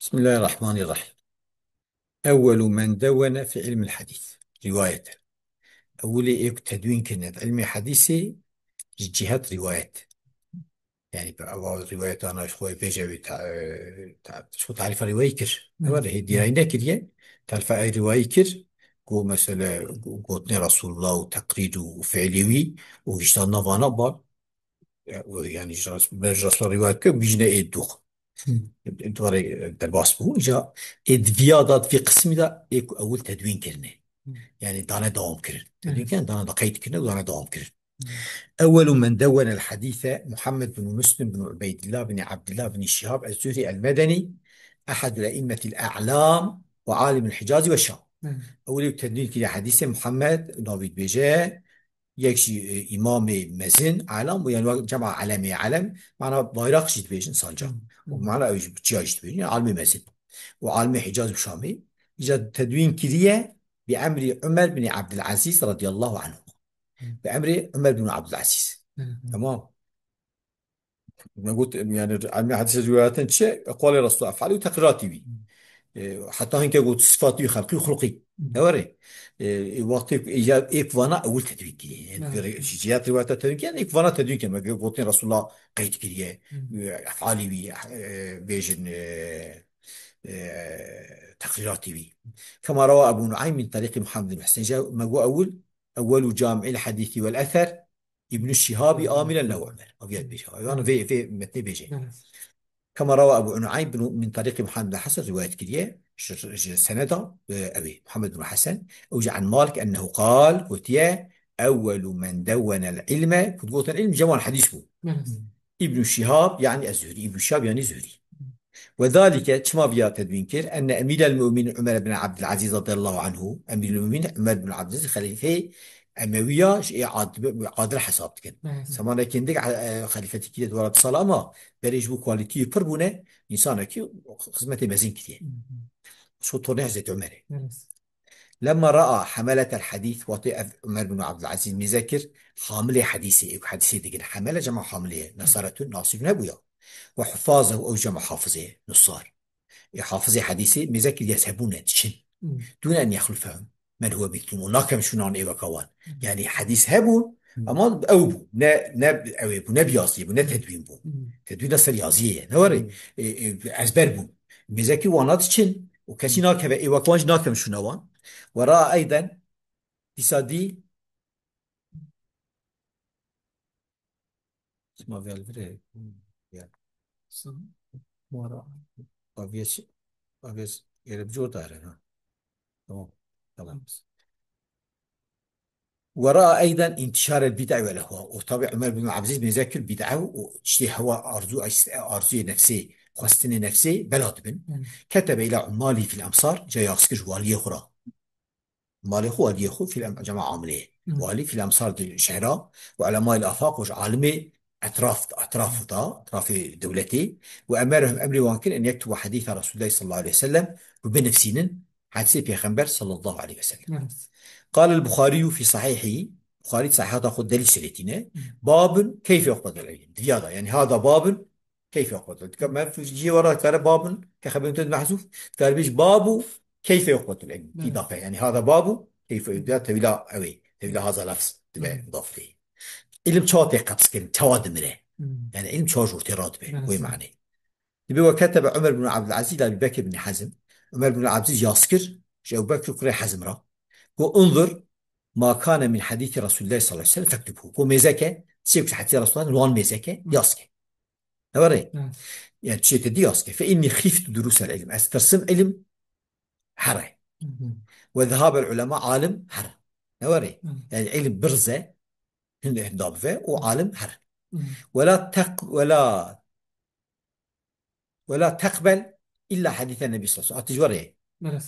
بسم الله الرحمن الرحيم. أول من دون في علم الحديث رواية. أول تدوين كنا علم الحديث جهات روايات. يعني بعض رواية أنا شوي بيجي شو تعرف رواية كر نعم. هذا هي دي عندك كريه. تعرف أي رواية كر قو مثلا قوتني رسول الله وتقريد وفعلي ويشتغل نفانا بار. يعني رسول رواية كر بيجنا إيه دوخ دواري درباس بو جا ادفيادات في قسم دا أول تدوين كرنا. يعني دانا دوام كرن تدوين كان دانا دقيت كرن ودانا دوام كرن. أول من دون الحديث محمد بن مسلم بن عبيد الله بن عبد الله بن شهاب الزهري المدني، أحد الأئمة الأعلام وعالم الحجاز والشام. أول تدوين كده حديث محمد نابد بجاه يكشي إمام مزن علم ويعني جمع علمي علم معنا بايراق جد بيجن صنجا ومعنا أوج بتشيا جد بيجن عالم مزن وعالم حجاز وشامي. إجا تدوين كلية بأمر عمر بن عبد العزيز رضي الله عنه، بأمر عمر بن عبد العزيز. تمام. أنا قلت يعني علم حديث روايات شيء أقوال الرسول أفعال وتقريرات بي. حتى هنك قلت صفاتي خلقي وخلقي نوري. وقت إيجاد إكوانا أول تدوين كده يعني في جيات روايات تدوين كده إكوانا تدوين كده ما قلت رسول الله قيد كده أفعالي بي بيجن تقريراتي بي. كما روى أبو نعيم من طريق محمد بن حسين جاء ما هو أول جامع الحديث والأثر ابن الشهاب آملا له عمر أبيض بيجي أنا في متن بيجي. كما روى أبو نعيم من طريق محمد بن حسن رواية كريه سندة أبي محمد بن حسن أوجي عن مالك أنه قال قتيا أول من دون العلم كتبوت العلم جوان حديث بو ابن شهاب يعني الزهري، ابن شهاب يعني زهري. وذلك كما بيا تدوين كير أن أمير المؤمنين عمر بن عبد العزيز رضي الله عنه، أمير المؤمنين عمر بن عبد العزيز خليفة أموية شيء عادل حساب كن سمانا كندك خليفة كده دولة سلامة بريج بو كواليتي بربونه إنسان كي خدمة مزين كتير شو طريق زيت عمر. لما رأى حملة الحديث وطئ عمر بن عبد العزيز مذكر حاملة حديثة حديثة دقيقة حملة جمع حاملة نصارة ناصر نبويا وحفاظه أو جمع حافظه نصار حافظي حديثي مذكر يذهبون تشن دون أن يخلفهم من هو بيتون وناكم شنان إيوه كوان. يعني حديث هبون أما أوبو نب أوبو نب ياسي نا تدوين بو تدوين أصل يازيه نوري أزبر بو مذكر وانات تشن وكسي ناكم إيوه كوانج ناكم شنوان. وراء أيضا تصدي اسمه في الفريق يعني وراء أبيس أبيس يربجو دارنا. تمام تمام. وراء أيضا انتشار البدع والأهواء، وطبع عمر بن عبد العزيز بيذكر بدعه واشتي هو أرزو نفسه خواستن نفسه بلاد بن. كتب إلى عماله في الأمصار جاي ياسكر والي أخرى مالك والي أخو في جماعة عاملة والي في الأمصار دي الشعراء وعلماء الآفاق وعالمي أطراف أطراف دولتي. وأمرهم أمر وانكر أن يكتبوا حديث رسول الله صلى الله عليه وسلم وبنفسين حديث بيغمبر صلى الله عليه وسلم. قال البخاري في صحيحه، بخاري صحيح تاخذ دليل سليتنا باب كيف يقبض العلم زيادة يعني هذا باب كيف يقبض كما في جي وراء كان باب كخبرت محذوف قال بيش باب كيف يقبض العلم إضافة يعني هذا باب كيف يبدأ تبلا أوي تبلا هذا لفظ تبع إضافة علم شاطئ قبس كن تواد مره يعني علم شاجور تراد به هو معنى. يبقى وكتب عمر بن عبد العزيز لأبي بكر بن حزم. عمر بن عبد العزيز ياسكر جو بكر كره حزم را وانظر ما كان من حديث رسول الله صلى الله عليه وسلم فاكتبه وميزاك سيبك حديث رسول الله وان ميزاك ياسك نوري يعني شيء تدي ياسك فإني خفت دروس العلم أسترسم علم حرة وذهاب العلماء عالم حرة نوري يعني علم برزة هن ضابفة وعالم حرة ولا تقبل إلا حديث النبي صلى الله عليه وسلم تجوري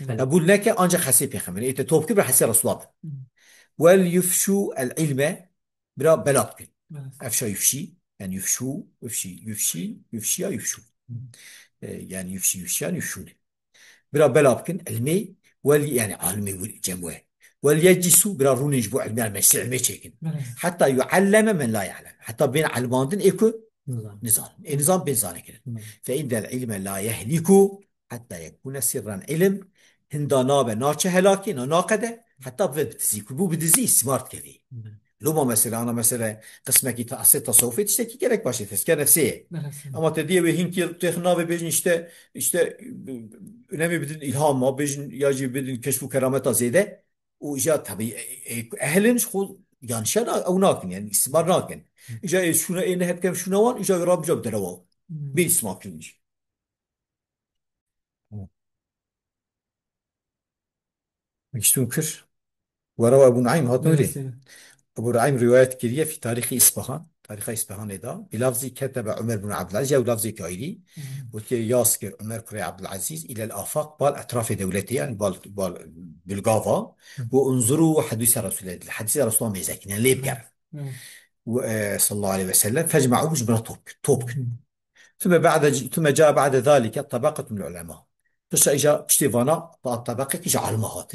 أقول لك أنجا حسيب يا خمر إنت توب كبر حسي رسول الله وليفشوا العلم برا بلابكن أفشا يفشي يعني يفشي يفشو يعني يفشي يعني يفشون برا بلابكن علمي ولي يعني عالمي جموه وليجلسوا برا رون يجبوا علمي علمي علمي شيكن حتى يعلم من لا يعلم حتى بين علماندن إيكو نظام النظام بين ذلك فإن العلم لا يهلك حتى يكون سرا علم هندا نابا ناچه هلاكي ناقده حتى بتزي كبو بدزي سمارت كذي لو ما مثلا انا مثلا قسمك تأسيس تصوفي تشتكي gerek باشه تسكى نفسيه ama tediye ve hinki tekna ve bejin işte önemli bir ilham ma bejin yacı bir keşfu keramet zede o ija tabi ehlin şu yani şana او nakin yani istimar nakin ija şuna en hep kem şuna var ija rab job derawa bir ismak kılmış. مشتون وروى أبو نعيم هات نوري أبو نعيم رواية كرية في تاريخ إصفهان تاريخ إصفهان إذا بلفظ كتب عمر بن عبد العزيز أو لفظ كايري وكي ياسكر عمر كري عبد العزيز إلى الآفاق بالأطراف دولته يعني بالقافة وانظروا حديث رسول الله الحديث رسول الله ميزاكين يعني ليه بيعرف صلى الله عليه وسلم فاجمعوا مجبرة توبك ثم جاء بعد ذلك طبقة من العلماء فإجا اشتفانا طبقة كي علماء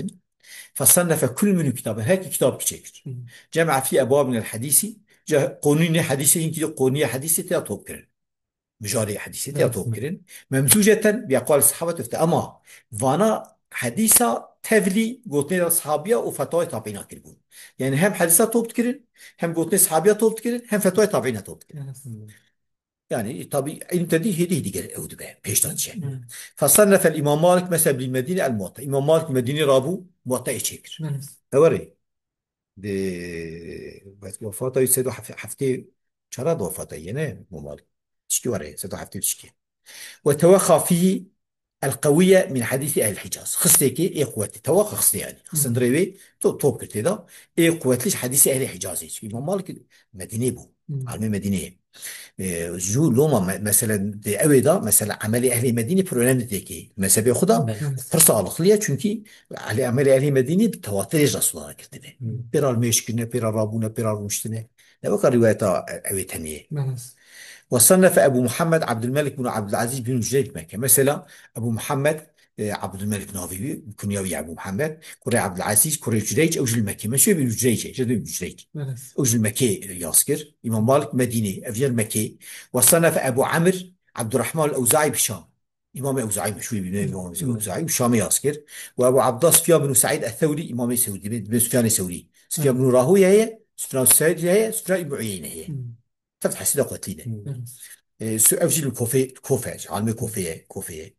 فصنف كل من كتابه هيك كتاب كتير جمع في أبواب من الحديث جاء قانون حديث يمكن قانون حديث تياتوب كرن مجاري حديث تياتوب كرن ممزوجة بأقوال الصحابة أما فانا حديثة تفلي قوتني الصحابية وفتوى تابعين كربون يعني هم حديثة توب كرن هم قوتني صحابية توب كرن هم فتوى تابعين توب كرن يعني طبيعي انت دي هدي او دبا بيش شيء فصنف الامام مالك مثلا بالمدينه الموطا امام مالك مدينه رابو موطا يشكر اوري دي وفاته يسدو حفتي شراد وفاته يعني امام مالك تشكي وري سدو حفتي تشكي وتوخى فيه القوية من حديث أهل الحجاز خستيكي إيه قوتي توقع خستي يعني خستندريوي توب كرتي دا إيه قوتليش حديث أهل الحجاز إمام مالك مدينة بو عالمي مدينة جو لوما مثلا de evda mesela ameli ehli Medine problemindeki mezhebi xuda pırsalıqlıya çünkü ali ameli ehli Medine tevatir Resulullah girdi. Bir al meşkine bir arabuna bir almıştine. Ne bakar rivayeta evet hani. وصنف أبو محمد عبد الملك بن عبد العزيز بن جريج مكة مثلا أبو محمد عبد الملك نافي كنياوي أبو محمد كوري عبد العزيز كوري جريج أوجل المكي ما شو بن جريج جد بن جريج أوجل المكي ياسكر إمام مالك مدينة أفجر المكي وصنف أبو عمرو عبد الرحمن الأوزاعي بالشام إمام الأوزاعي مشهور بن إمام الأوزاعي بالشام ياسكر وأبو عبد الله سفيان بن سعيد الثوري إمام السعودي بن سفيان الثوري سفيان بن راهويه هي سفيان السعيد هي سفيان بن عيينة هي تفتح سيدة قتيلة أفجل كوفة عالم كوفية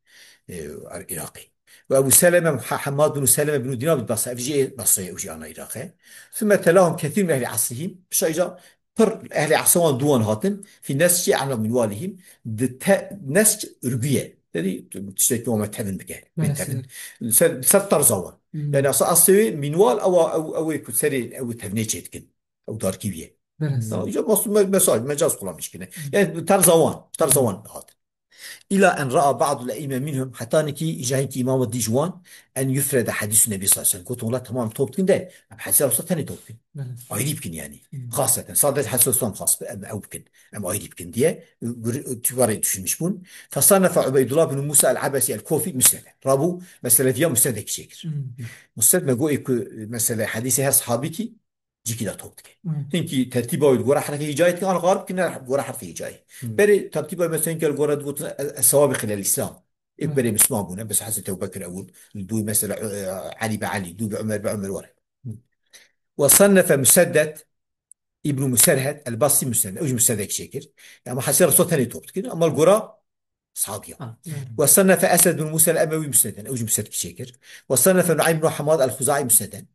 العراقي وأبو سلمة حماد بن سلمة بن دينار بالبصرة أفجي بصري أوجي أنا عراقي ثم تلاهم كثير من أهل عصرهم بشيء بر أهل عصرهم دوان هاتن في ناس شيء أعلم من والهم ناس ربية الذي تشتكي وما تحبن بك من تحبن سر زوان يعني أصلا من وال أو يكون سري أو تهنيتشيت كن أو دار كبير mesaj mecaz kullanmış yine. Yani terzavan hat. إلى أن رأى بعض الأئمة منهم حتى نكي جاهنكي إمام الديجوان أن يفرد حديث النبي صلى الله عليه وسلم قلت والله تمام توبتين ده بحث لو ثاني توبتين أيدي بكن يعني خاصة صادت حديث الإسلام خاص أو بكن أم أيدي بكن دي تباري تشمش بون فصنف عبيد الله بن موسى العبسي الكوفي مسند رابو مثلا فيها مسند كشيكر مسند ما جو مثلا حديث هذا صحابيكي جي كده توبتك هنكي ترتيبه الجورا حرف هجاية كان الغرب كنا جورا حرف هجاية بري ترتيبه مثلا كالجورا تقول السوابق إلى الإسلام إبري مسمى بنا بس حسن أبو بكر أول دوي مثلا علي بعلي دوي بعمر بعمر ورا وصنف مسدد ابن مسرهد البصري مسدد أوج مسدد شاكر يعني حسير صوت ثاني توبتك أما الجورا صحابيا وصنف أسد بن موسى الأموي مسندا أوج مسدد شاكر وصنف نعيم بن حماد الخزاعي مسندا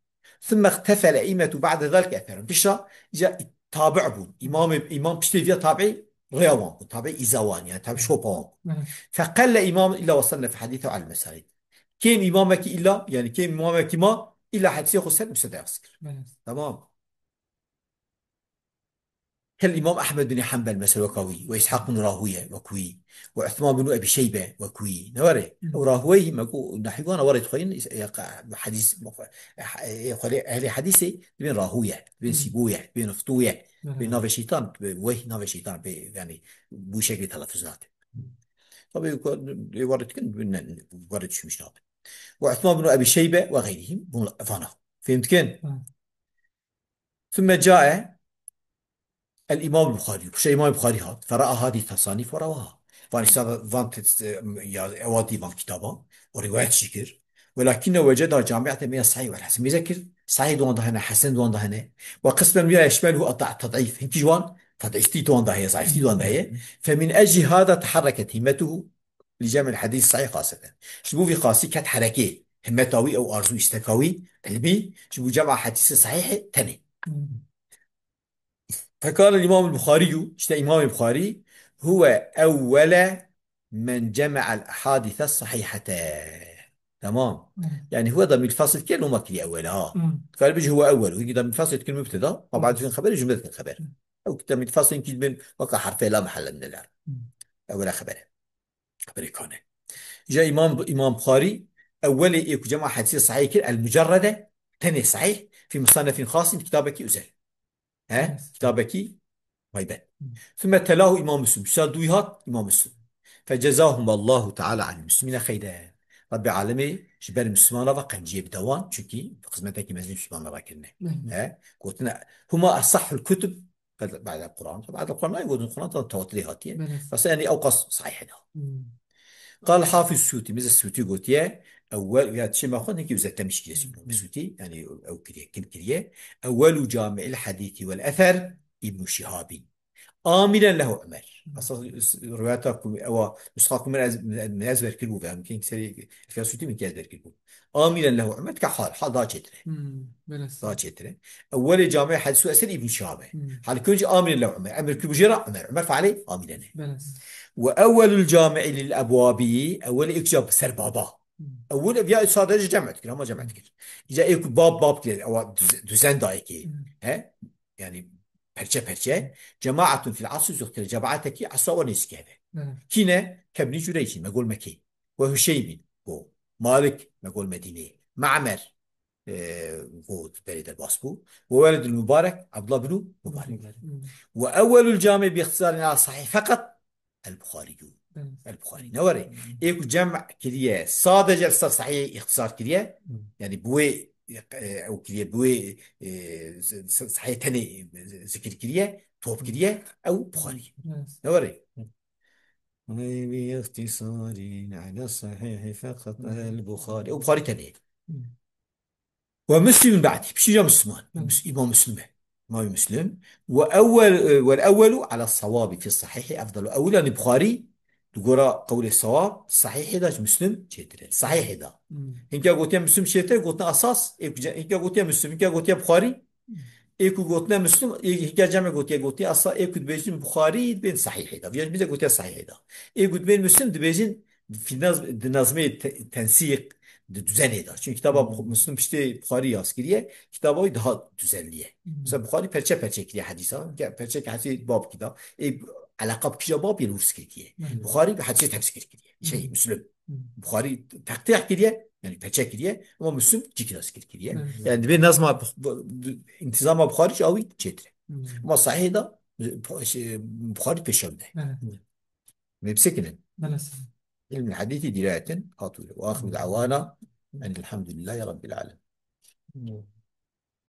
ثم اختفى الأئمة بعد ذلك أثرا بشرى جاء تابع بون إمام بشتيفيا تابعي رياوان تابعي إزاوان يعني تابع شوبان فقل إمام إلا وصلنا في حديثه على المسائل كيم إمامك إلا يعني كيم إمامك ما إلا حديثه خسر مسد يسكر تمام كالإمام أحمد بن حنبل مثلا وكوي وإسحاق بن راهويه وكوي وعثمان بن أبي شيبة وكوي نوري وراهويه ما كو نحيوان ورد خوين حديث أهل حديثي بين راهويه بين سيبويه بين فطويه بين نافي شيطان ويه نافي شيطان يعني بو شكل تلفزات طبعا ورد كن ورد شو مش نافي وعثمان بن أبي شيبة وغيرهم فانا فهمت كن ثم جاء الإمام البخاري مش الإمام البخاري هذا فرأى هذه التصانيف ورواها فان يا أوادي من كتابه ورواية شكر، ولكن وجد جامعة من الصحيح والحسن يذكر صحيح دون هنا حسن دون هنا، وقسما ما يشمله التضعيف هنك جوان تضعيفتي دون هي ضعيفتي دون هي. فمن أجل هذا تحركت همته لجمع الحديث الصحيح خاصة. شبو في خاصي كانت حركة همتاوي أو أرزو استكاوي علمي شبو جمع حديث صحيح تاني. فكان الإمام البخاري إمام البخاري هو أول من جمع الأحاديث الصحيحة. تمام. يعني هو ضمن الفصل كلمة مكي أولها. قال بيجي هو أول وهي ضمن الفصل كلمة مبتدا وبعد في الخبر جملة الخبر، أو ضمن الفصل يمكن من وقع حرفين لا محل من الإعراب. أول خبر كان جاء إمام بخاري أول يكو جمع حديث صحيح المجردة تاني صحيح في مصنف خاص كتابك أزل. كتابك غيبان. ثم تلاه إمام مسلم شادويهات إمام مسلم، فجزاهم الله تعالى عن المسلمين خيرا. رب العالمين جبال المسلمان وقع نجيب دوان شكي قسمتك مزين مسلمان راكلنا. قلتنا هما أصح الكتب بعد القرآن، بعد القرآن لا يقولون القرآن تواتريهات بس يعني أوقص صحيح ده. قال حافظ السوتي مثل السوتي قلت يا أول يا تشي ما خذ هيك وزت مش كده السوتي يعني أو كده كم كده. أول جامع الحديث والأثر ابن شهاب آمنا له عمر. أصلا رواياتكم أو نسخكم من أزبر كلبو فهم كين سري الكاسوتي من كأزبر كلبو. آمنا له عمر كحال ضاع جدره ضاع جدره. أول جامع حديث وأثر ابن شهاب حال كونش آمنا له عمر عمر كلبو جرا عمر فعلي آمنا له. وأول الجامع للأبواب أول إكجاب سر بابا. أول أبياء صادق جمعت كلام ما جمعت كل إذا إيك باب كده أو دوزان دايكي ها يعني برشة جماعة في العصر زوجت جماعتك عصا ونسكه كنا كابن جريج ما قول مكي وهشيم هو مالك ما قول مدينة معمر هو بريد الباسبو وولد المبارك عبد الله بن مبارك. وأول الجامع باختصار على صحيح فقط البخاري. البخاري نوري إيكو جمع كريه صادق جلسة صحيح اختصار كريه يعني بوي أو كريه بوي صحيح تاني ذكر كريه توب كريه أو بخاري نوري باختصار على الصحيح فقط البخاري أو بخاري تاني. ومسلم بعد بشيء مسلمان إمام مسلم ما مسلم. والأول على الصواب في الصحيح أفضل أولا البخاري تقول قول الصواب صحيح ده مسلم شتري صحيح ده إنك قلت يا مسلم شتري قلتنا أساس إنك قلت يا مسلم إنك قلت يا بخاري إيكو قلتنا مسلم إيكو جامع قلت يا أصلا إيكو تبيجين بخاري بين صحيح ده فيش بيجي قلت يا صحيح ده إيكو بين مسلم تبيجين في نظمية تنسيق düzenli eder. Çünkü kitaba Müslüm işte Bukhari yazkiriye kitabı daha düzenliye. Mesela Bukhari perçe perçe kiriye hadis ha. Perçe hadis bab kitap. Alaka kişi bab yer urs kiriye. Bukhari bir hadis tefsir kiriye. Şey Müslüm. Bukhari takdir kiriye. Yani perçe kiriye ama Müslüm cikir yazkir kiriye. Yani bir nazma intizama Bukhari şavi çetre. Ama sahih da Bukhari peşemde. Mepsekinin. علم الحديث دراية قاطولة وآخر دعوانا أن الحمد لله رب العالمين.